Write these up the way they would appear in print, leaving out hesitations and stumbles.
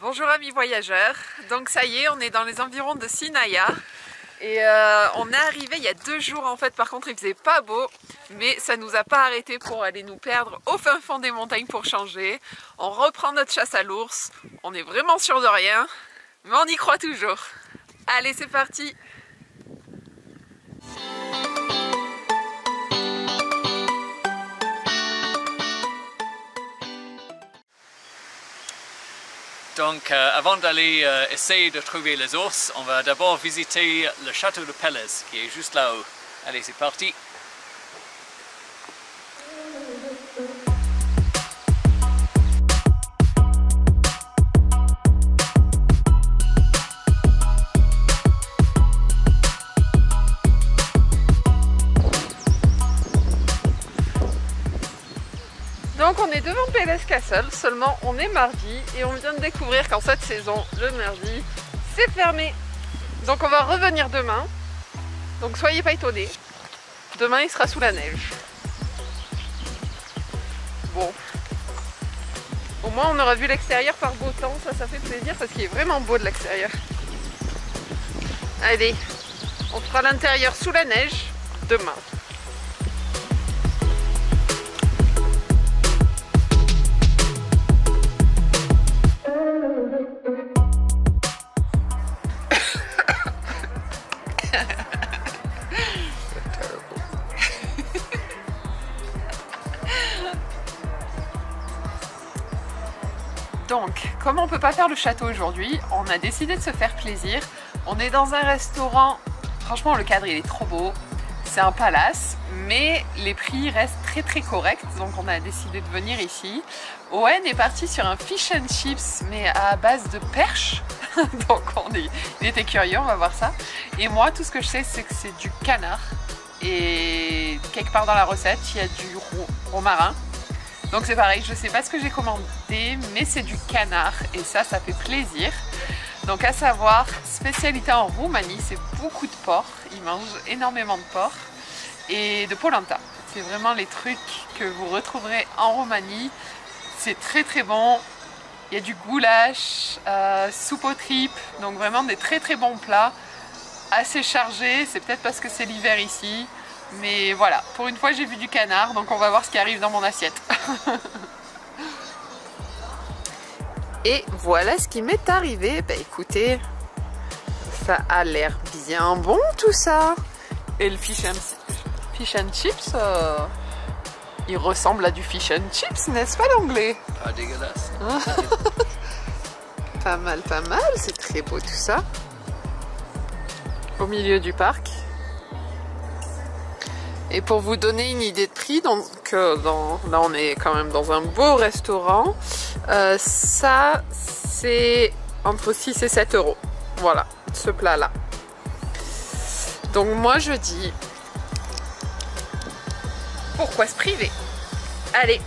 Bonjour amis voyageurs, donc ça y est, on est dans les environs de Sinaia et on est arrivé il y a 2 jours en fait. Par contre il faisait pas beau, mais ça nous a pas arrêté pour aller nous perdre au fin fond des montagnes pour changer. On reprend notre chasse à l'ours, on est vraiment sûr de rien, mais on y croit toujours. Allez, c'est parti! Donc avant d'aller essayer de trouver les ours, on va d'abord visiter le château de Pélez qui est juste là-haut. Allez, c'est parti! Donc on est devant Pélez Castle, seulement on est mardi et on vient de découvrir qu'en cette saison, le mardi, c'est fermé. Donc on va revenir demain, donc soyez pas étonnés, demain il sera sous la neige. Bon, au moins on aura vu l'extérieur par beau temps, ça fait plaisir parce qu'il est vraiment beau de l'extérieur. Allez, on fera l'intérieur sous la neige demain. Donc, comme on ne peut pas faire le château aujourd'hui, on a décidé de se faire plaisir. On est dans un restaurant, franchement le cadre il est trop beau, c'est un palace, mais les prix restent très corrects, donc on a décidé de venir ici. Owen est parti sur un fish and chips, mais à base de perche, donc il était curieux, on va voir ça. Et moi, tout ce que je sais, c'est que c'est du canard, et quelque part dans la recette, il y a du romarin. Donc c'est pareil, je ne sais pas ce que j'ai commandé, mais c'est du canard et ça fait plaisir. Donc à savoir, spécialité en Roumanie, c'est beaucoup de porc, ils mangent énormément de porc et de polenta. C'est vraiment les trucs que vous retrouverez en Roumanie, c'est très bon. Il y a du goulash, soupe aux tripes, donc vraiment des très bons plats, assez chargés, c'est peut-être parce que c'est l'hiver ici. Mais voilà, pour une fois j'ai vu du canard, donc on va voir ce qui arrive dans mon assiette. Et voilà ce qui m'est arrivé. Bah écoutez, ça a l'air bien bon tout ça. Et le fish and chips, il ressemble à du fish and chips, n'est-ce pas l'anglais? Pas dégueulasse. Pas mal, c'est très beau tout ça. Au milieu du parc. Et pour vous donner une idée de prix, donc là on est quand même dans un beau restaurant, ça c'est entre 6 et 7 euros, voilà, ce plat là. Donc moi je dis, pourquoi se priver? Allez,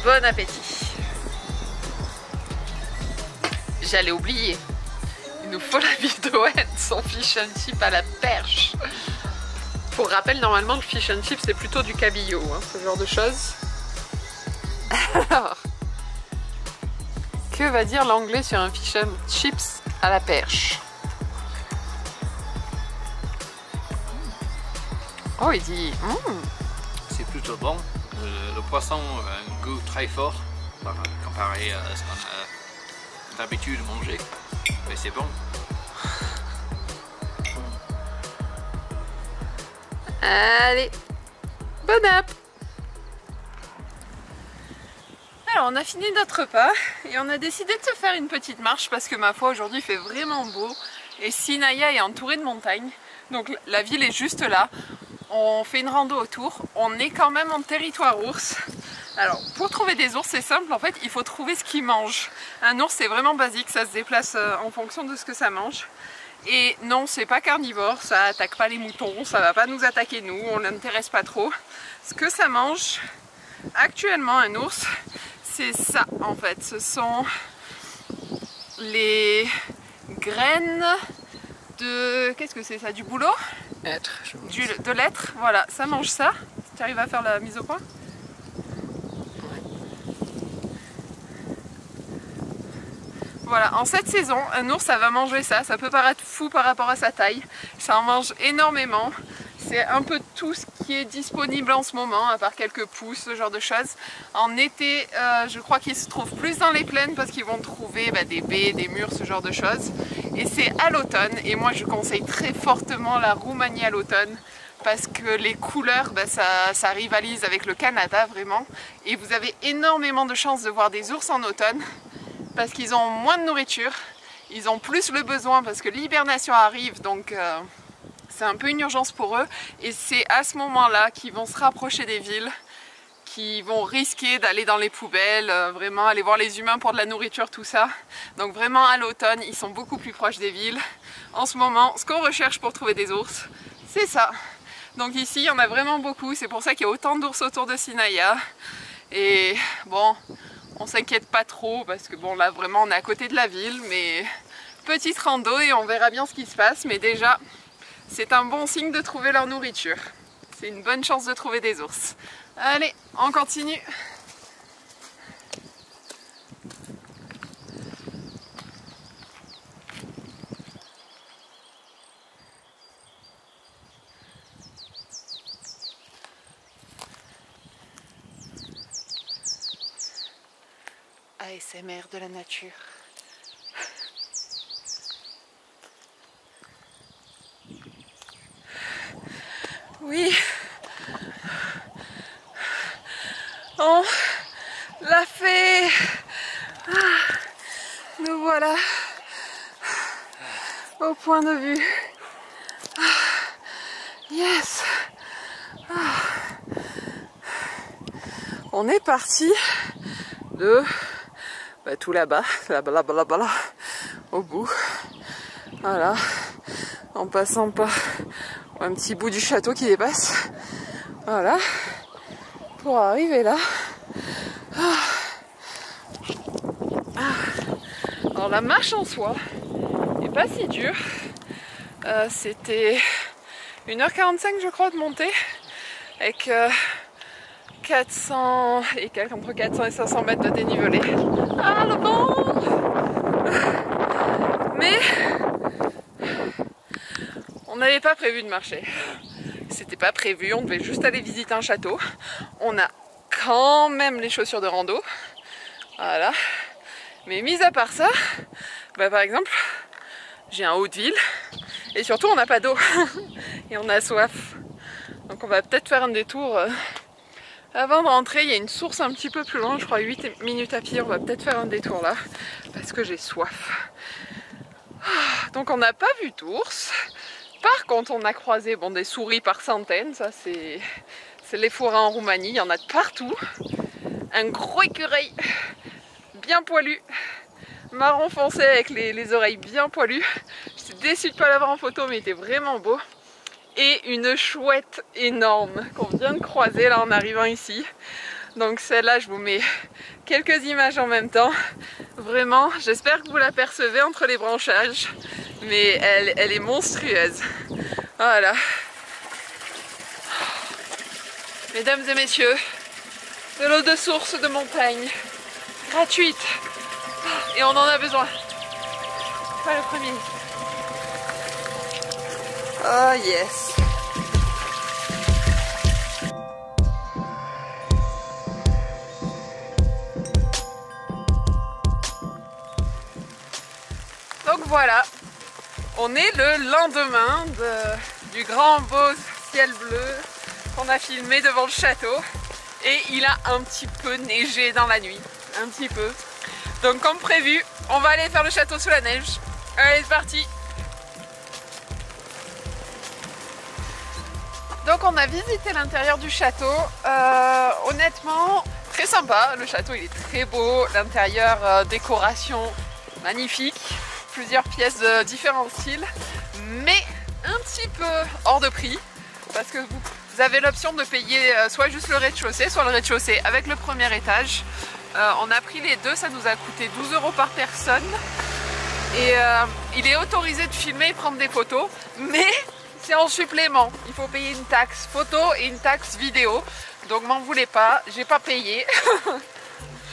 bon appétit. J'allais oublier, il nous faut la vie d'Owen, son fish and chip à la perche. Pour rappel, normalement le fish and chips c'est plutôt du cabillaud, hein, ce genre de choses. Alors, que va dire l'anglais sur un fish and chips à la perche? Oh, il dit C'est plutôt bon. Le poisson a un goût très fort comparé à ce qu'on a d'habitude de manger. Mais c'est bon. Allez, bon app! Alors on a fini notre repas et on a décidé de se faire une petite marche parce que ma foi aujourd'hui il fait vraiment beau et Sinaia est entourée de montagnes, donc la ville est juste là. On fait une rando autour, on est quand même en territoire ours. Alors pour trouver des ours c'est simple, en fait il faut trouver ce qu'ils mangent. Un ours c'est vraiment basique, ça se déplace en fonction de ce que ça mange. Et non, c'est pas carnivore, ça attaque pas les moutons, ça va pas nous attaquer nous, on l'intéresse pas trop. Ce que ça mange actuellement un ours, c'est ça en fait, ce sont les graines de... qu'est-ce que c'est ça? Du bouleau? De l'être, voilà, ça mange ça. Tu arrives à faire la mise au point? Voilà, en cette saison, un ours ça va manger ça. Ça peut paraître fou par rapport à sa taille. Ça en mange énormément. C'est un peu tout ce qui est disponible en ce moment, à part quelques pousses, ce genre de choses. En été, je crois qu'ils se trouvent plus dans les plaines parce qu'ils vont trouver des baies, des murs, ce genre de choses. Et c'est à l'automne, et moi je conseille très fortement la Roumanie à l'automne parce que les couleurs, ça rivalise avec le Canada vraiment. Et vous avez énormément de chances de voir des ours en automne parce qu'ils ont moins de nourriture, ils ont plus le besoin parce que l'hibernation arrive, donc... c'est un peu une urgence pour eux et c'est à ce moment-là qu'ils vont se rapprocher des villes, qu'ils vont risquer d'aller dans les poubelles, vraiment aller voir les humains pour de la nourriture, tout ça. Donc vraiment à l'automne, ils sont beaucoup plus proches des villes. En ce moment, ce qu'on recherche pour trouver des ours, c'est ça. Donc ici, il y en a vraiment beaucoup, c'est pour ça qu'il y a autant d'ours autour de Sinaia. Et bon, on s'inquiète pas trop parce que bon là vraiment on est à côté de la ville, mais petite rando et on verra bien ce qui se passe. Mais déjà, c'est un bon signe de trouver leur nourriture. C'est une bonne chance de trouver des ours. Allez, on continue. ASMR de la nature. Oui, on l'a fait. Nous voilà au point de vue. Yes. On est parti de tout là-bas, là, au bout. Voilà, en passant par un petit bout du château qui dépasse, voilà, pour arriver là. Alors la marche en soi n'est pas si dure, c'était 1h45 je crois de monter, avec 400 et quelques, entre 400 et 500 mètres de dénivelé. Ah le vent! Mais on n'avait pas prévu de marcher. C'était pas prévu, on devait juste aller visiter un château. On a quand même les chaussures de rando. Voilà. Mais mis à part ça, par exemple, j'ai un haut de ville. Et surtout, on n'a pas d'eau. Et on a soif. Donc on va peut-être faire un détour. Avant de rentrer, il y a une source un petit peu plus loin, je crois 8 minutes à pied. On va peut-être faire un détour là. Parce que j'ai soif. Donc on n'a pas vu d'ours. Par contre, on a croisé des souris par centaines, ça c'est les forêts en Roumanie, il y en a de partout. Un gros écureuil bien poilu, marron foncé avec les oreilles bien poilues. J'étais déçue de ne pas l'avoir en photo, mais il était vraiment beau. Et une chouette énorme qu'on vient de croiser là en arrivant ici. Donc celle-là, je vous mets quelques images en même temps. Vraiment, j'espère que vous l'apercevez entre les branchages. Mais elle est monstrueuse. Voilà. Mesdames et messieurs, de l'eau de source de montagne, gratuite. Et on en a besoin. Pas le premier. Oh yes. Donc voilà, on est le lendemain du grand beau ciel bleu qu'on a filmé devant le château et il a un petit peu neigé dans la nuit, un petit peu. Donc comme prévu, on va aller faire le château sous la neige. Allez, c'est parti. Donc on a visité l'intérieur du château, honnêtement très sympa, le château il est très beau, l'intérieur décoration magnifique, plusieurs pièces de différents styles, mais un petit peu hors de prix, parce que vous avez l'option de payer soit juste le rez-de-chaussée, soit le rez-de-chaussée avec le premier étage. On a pris les deux, ça nous a coûté 12 € par personne, et il est autorisé de filmer et prendre des photos, mais c'est en supplément, il faut payer une taxe photo et une taxe vidéo, donc m'en voulez pas, j'ai pas payé.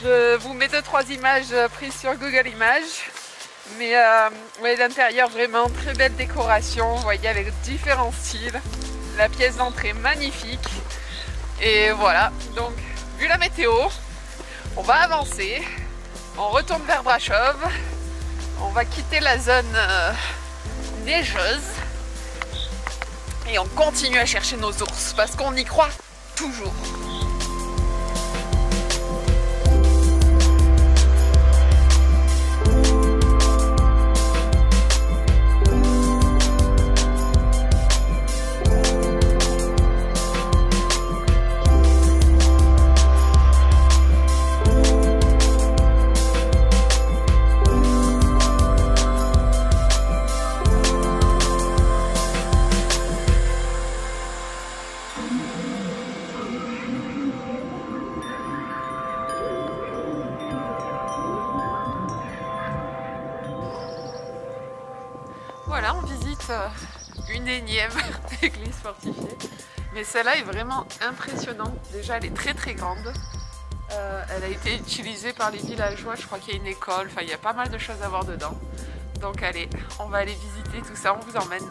Je vous mets 2-3 images prises sur Google Images. Mais ouais, l'intérieur vraiment très belle décoration, vous voyez, avec différents styles. La pièce d'entrée magnifique. Et voilà, donc vu la météo, on va avancer. On retourne vers Brasov. On va quitter la zone neigeuse. Et on continue à chercher nos ours parce qu'on y croit toujours. Voilà, on visite une énième église fortifiée. Mais celle-là est vraiment impressionnante. Déjà, elle est très très grande. Elle a été utilisée par les villageois. Je crois qu'il y a une école. Enfin, il y a pas mal de choses à voir dedans. Donc allez, on va aller visiter tout ça. On vous emmène.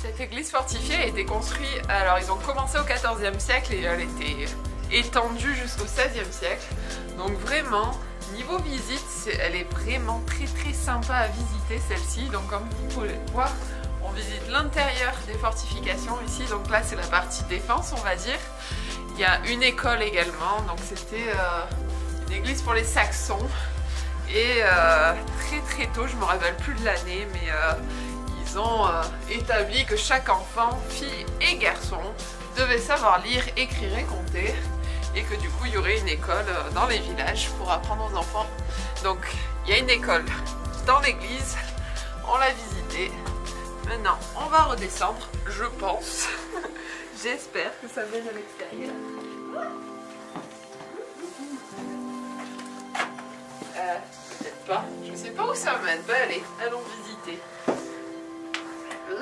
Cette église fortifiée a été construite, alors ils ont commencé au XIVe siècle et elle était étendue jusqu'au XVIe siècle. Donc vraiment, niveau visite, elle est vraiment très très sympa à visiter celle-ci. Donc comme vous pouvez le voir, on visite l'intérieur des fortifications ici. Donc là c'est la partie défense on va dire. Il y a une école également, donc c'était une église pour les Saxons. Et très très tôt, je me rappelle plus de l'année, mais ils ont établi que chaque enfant, fille et garçon, devait savoir lire, écrire et compter. Et que du coup, il y aurait une école dans les villages pour apprendre aux enfants. Donc, il y a une école dans l'église, on l'a visitée. Maintenant, on va redescendre, je pense. J'espère que ça mène à l'extérieur. Peut-être pas. Je sais pas où ça mène. Bah allez, allons visiter. Ça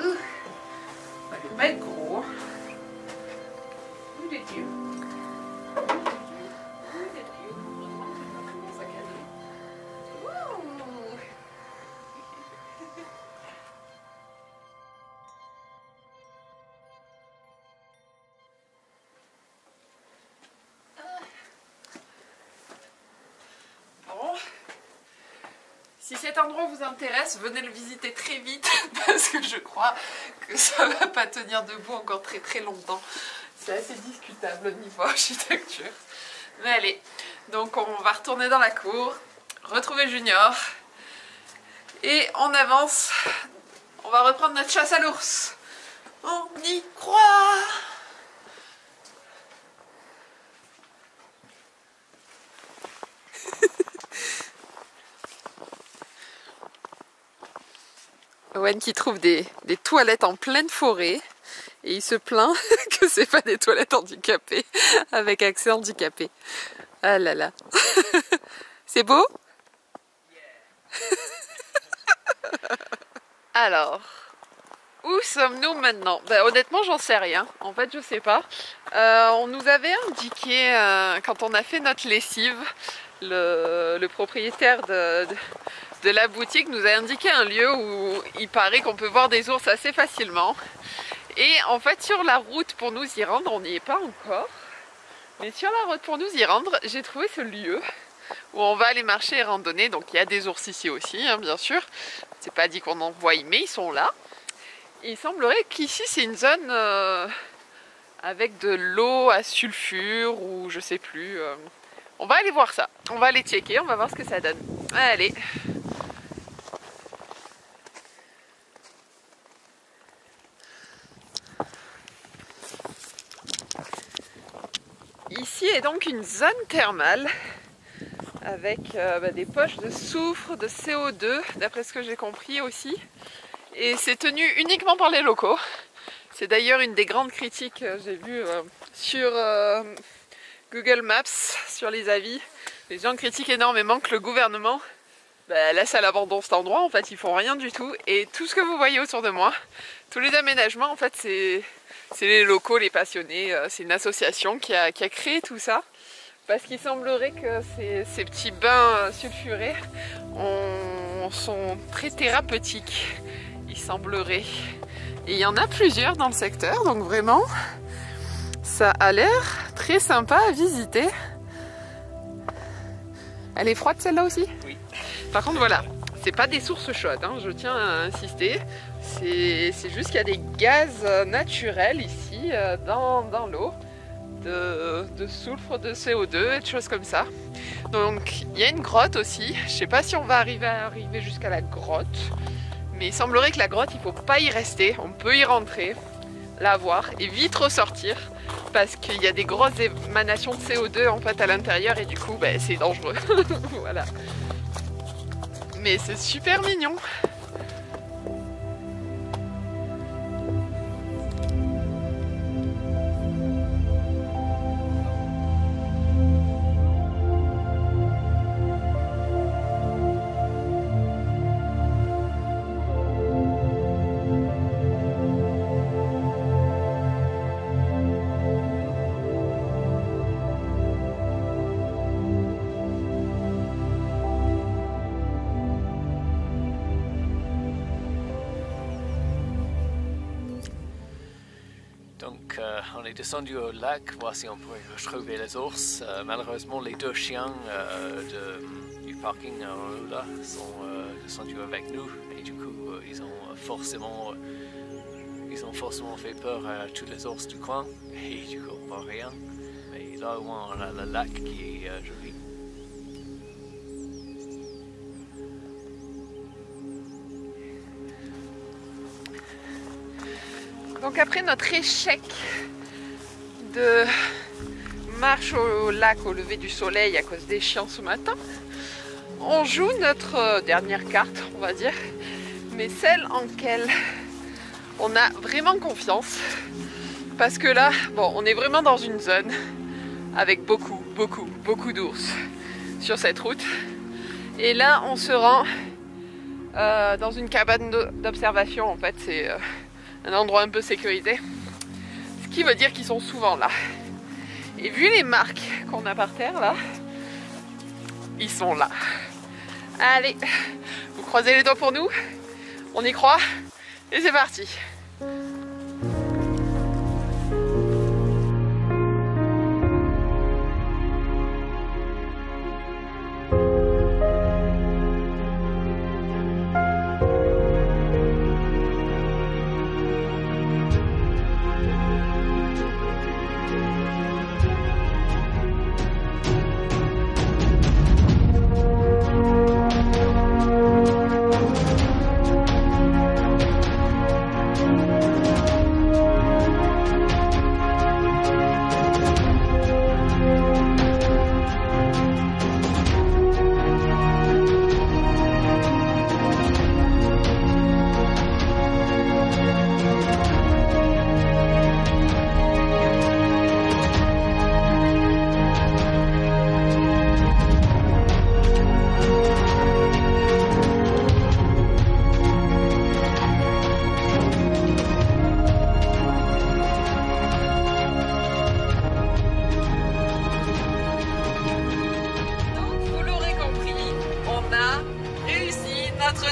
va pas être gros. Où est Dieu? Si cet endroit vous intéresse, venez le visiter très vite parce que je crois que ça va pas tenir debout encore très très longtemps. C'est assez discutable au niveau architecture. Mais allez, donc on va retourner dans la cour, retrouver Junior et on avance. On va reprendre notre chasse à l'ours. On y croit! Owen qui trouve des toilettes en pleine forêt et il se plaint que c'est pas des toilettes handicapées avec accès handicapé. Ah là là. C'est beau? Alors, où sommes-nous maintenant? Ben, honnêtement, j'en sais rien. En fait, je sais pas. On nous avait indiqué quand on a fait notre lessive, le propriétaire de la boutique nous a indiqué un lieu où il paraît qu'on peut voir des ours assez facilement. Et en fait sur la route pour nous y rendre, on n'y est pas encore, mais sur la route pour nous y rendre, j'ai trouvé ce lieu où on va aller marcher et randonner. Donc il y a des ours ici aussi, hein, bien sûr. C'est pas dit qu'on en voie, mais ils sont là. Et il semblerait qu'ici c'est une zone avec de l'eau à sulfure ou je sais plus. On va aller voir ça, on va aller checker, on va voir ce que ça donne. Allez. Ici est donc une zone thermale avec des poches de soufre, de CO2, d'après ce que j'ai compris aussi. Et c'est tenu uniquement par les locaux. C'est d'ailleurs une des grandes critiques que j'ai vues sur Google Maps, sur les avis. Les gens critiquent énormément que le gouvernement laisse à l'abandon cet endroit. En fait, ils font rien du tout. Et tout ce que vous voyez autour de moi, tous les aménagements, en fait, c'est les locaux, les passionnés. C'est une association qui a créé tout ça. Parce qu'il semblerait que ces petits bains sulfurés sont très thérapeutiques. Il semblerait. Et il y en a plusieurs dans le secteur, donc vraiment, ça a l'air très sympa à visiter. Elle est froide celle-là aussi? Oui. Par contre, voilà, c'est pas des sources chaudes, hein, je tiens à insister. C'est juste qu'il y a des gaz naturels ici dans l'eau, de soufre, de CO2 et de choses comme ça. Donc il y a une grotte aussi. Je sais pas si on va arriver jusqu'à la grotte, mais il semblerait que la grotte, il faut pas y rester. On peut y rentrer, la voir et vite ressortir parce qu'il y a des grosses émanations de CO2 en fait à l'intérieur et du coup c'est dangereux. Voilà. Mais c'est super mignon. Donc on est descendu au lac, voir si on pouvait retrouver les ours. Malheureusement les deux chiens du parking en haut là sont descendus avec nous et du coup ils ont forcément fait peur à tous les ours du coin et du coup on voit rien. Mais là au moins on a le lac qui est joli. Donc après notre échec de marche au lac au lever du soleil à cause des chiens ce matin, on joue notre dernière carte, on va dire, mais celle en laquelle on a vraiment confiance. Parce que là, on est vraiment dans une zone avec beaucoup d'ours sur cette route. Et là, on se rend dans une cabane d'observation, en fait, c'est un endroit un peu sécurisé, ce qui veut dire qu'ils sont souvent là. Et vu les marques qu'on a par terre là, ils sont là. Allez, vous croisez les doigts pour nous, on y croit et c'est parti.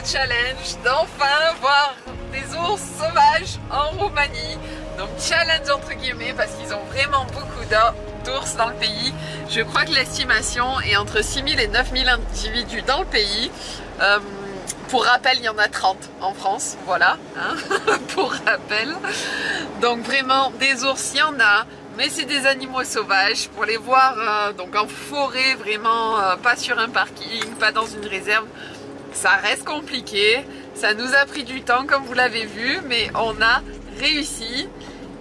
Challenge d'enfin voir des ours sauvages en Roumanie. Donc challenge entre guillemets parce qu'ils ont vraiment beaucoup d'ours dans le pays. Je crois que l'estimation est entre 6000 et 9000 individus dans le pays. Pour rappel, il y en a 30 en France, voilà, hein, pour rappel. Donc vraiment, des ours, il y en a, mais c'est des animaux sauvages. Pour les voir donc en forêt, vraiment pas sur un parking, pas dans une réserve, ça reste compliqué. Ça nous a pris du temps comme vous l'avez vu, mais on a réussi.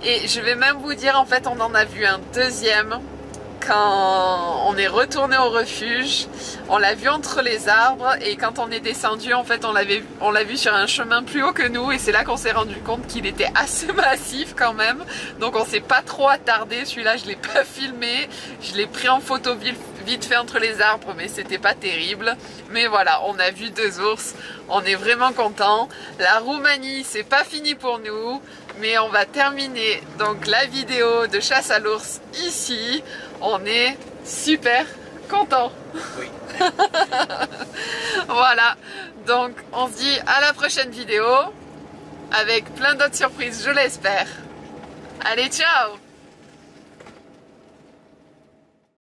Et je vais même vous dire, en fait, on en a vu un deuxième quand on est retourné au refuge, on l'a vu entre les arbres et quand on est descendu, en fait, on l'a vu sur un chemin plus haut que nous et c'est là qu'on s'est rendu compte qu'il était assez massif quand même. Donc on s'est pas trop attardé. Celui-là, je l'ai pas filmé. Je l'ai pris en photo vite fait entre les arbres, mais c'était pas terrible. Mais voilà, on a vu 2 ours. On est vraiment content. La Roumanie, c'est pas fini pour nous, mais on va terminer donc la vidéo de chasse à l'ours ici. On est super content. Oui. Voilà, donc on se dit à la prochaine vidéo avec plein d'autres surprises, je l'espère. Allez, ciao!